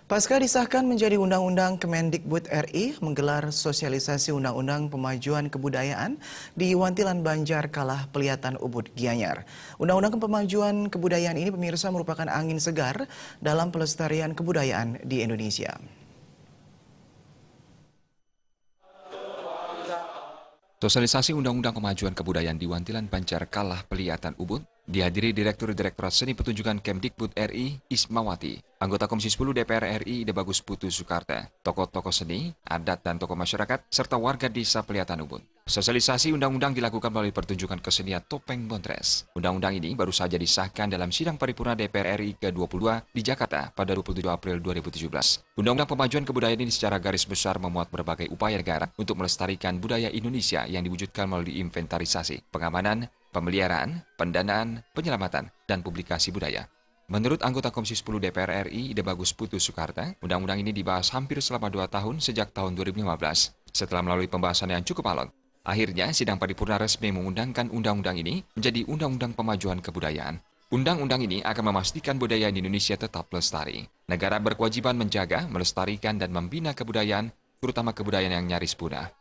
Pasca disahkan menjadi Undang-Undang Kemendikbud RI menggelar sosialisasi Undang-Undang Pemajuan Kebudayaan di Wantilan Banjar Kalah Pelihatan Ubud Gianyar. Undang-Undang Pemajuan Kebudayaan ini pemirsa merupakan angin segar dalam pelestarian kebudayaan di Indonesia. Sosialisasi Undang-Undang Pemajuan Kebudayaan di Wantilan Banjar Kalah Pelihatan Ubud dihadiri Direktur Direktorat Seni Pertunjukan Kemdikbud RI Ismawati, anggota Komisi 10 DPR RI Ide Bagus Putu Soekarta, tokoh-tokoh seni, adat dan tokoh masyarakat, serta warga desa Pelihatan Ubud. Sosialisasi undang-undang dilakukan melalui pertunjukan kesenian Topeng Bontres. Undang-undang ini baru saja disahkan dalam sidang paripurna DPR RI ke-22 di Jakarta pada 27 April 2017. Undang-undang Pemajuan Kebudayaan ini secara garis besar memuat berbagai upaya negara untuk melestarikan budaya Indonesia yang diwujudkan melalui inventarisasi, pengamanan, pemeliharaan, pendanaan, penyelamatan, dan publikasi budaya. Menurut anggota Komisi 10 DPR RI Ide Bagus Putu Soekarta, undang-undang ini dibahas hampir selama 2 tahun sejak tahun 2015. Setelah melalui pembahasan yang cukup alot, akhirnya sidang paripurna resmi mengundangkan undang-undang ini menjadi Undang-Undang Pemajuan Kebudayaan. Undang-undang ini akan memastikan budaya di Indonesia tetap lestari. Negara berkewajiban menjaga, melestarikan, dan membina kebudayaan, terutama kebudayaan yang nyaris punah.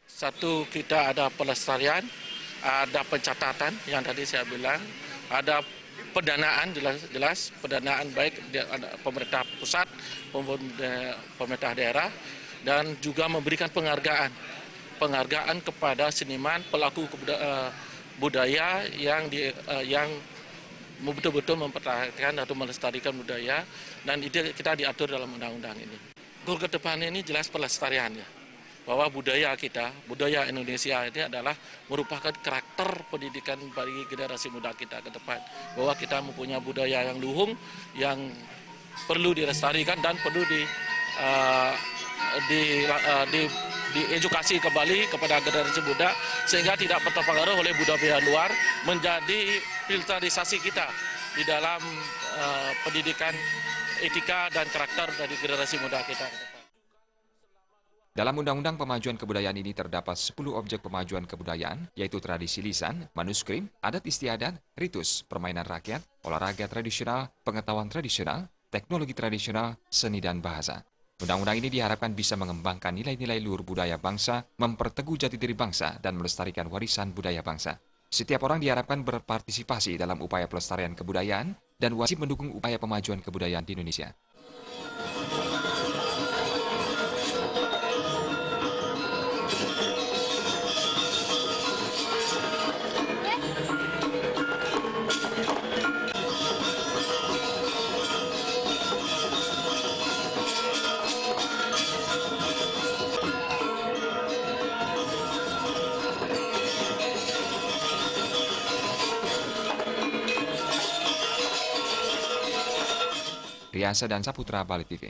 Satu, kita ada pelestarian, ada pencatatan yang tadi saya bilang, ada pendanaan jelas pendanaan baik ada pemerintah pusat, pemerintah daerah, dan juga memberikan penghargaan kepada seniman pelaku budaya yang betul-betul mempertahankan atau melestarikan budaya, dan itu kita diatur dalam undang-undang ini. Goal ke depan ini jelas pelestarian ya. Bahwa budaya kita, budaya Indonesia ini adalah merupakan karakter pendidikan bagi generasi muda kita ke depan. Bahwa kita mempunyai budaya yang luhur, yang perlu dilestarikan dan perlu diedukasi kembali kepada generasi muda sehingga tidak terpengaruh oleh budaya luar, menjadi filterisasi kita di dalam pendidikan etika dan karakter dari generasi muda kita. Dalam Undang-Undang Pemajuan Kebudayaan ini terdapat 10 objek pemajuan kebudayaan, yaitu tradisi lisan, manuskrip, adat istiadat, ritus, permainan rakyat, olahraga tradisional, pengetahuan tradisional, teknologi tradisional, seni dan bahasa. Undang-undang ini diharapkan bisa mengembangkan nilai-nilai luhur budaya bangsa, memperteguh jati diri bangsa, dan melestarikan warisan budaya bangsa. Setiap orang diharapkan berpartisipasi dalam upaya pelestarian kebudayaan dan wajib mendukung upaya pemajuan kebudayaan di Indonesia. Riasa dan Saputra, Bali TV.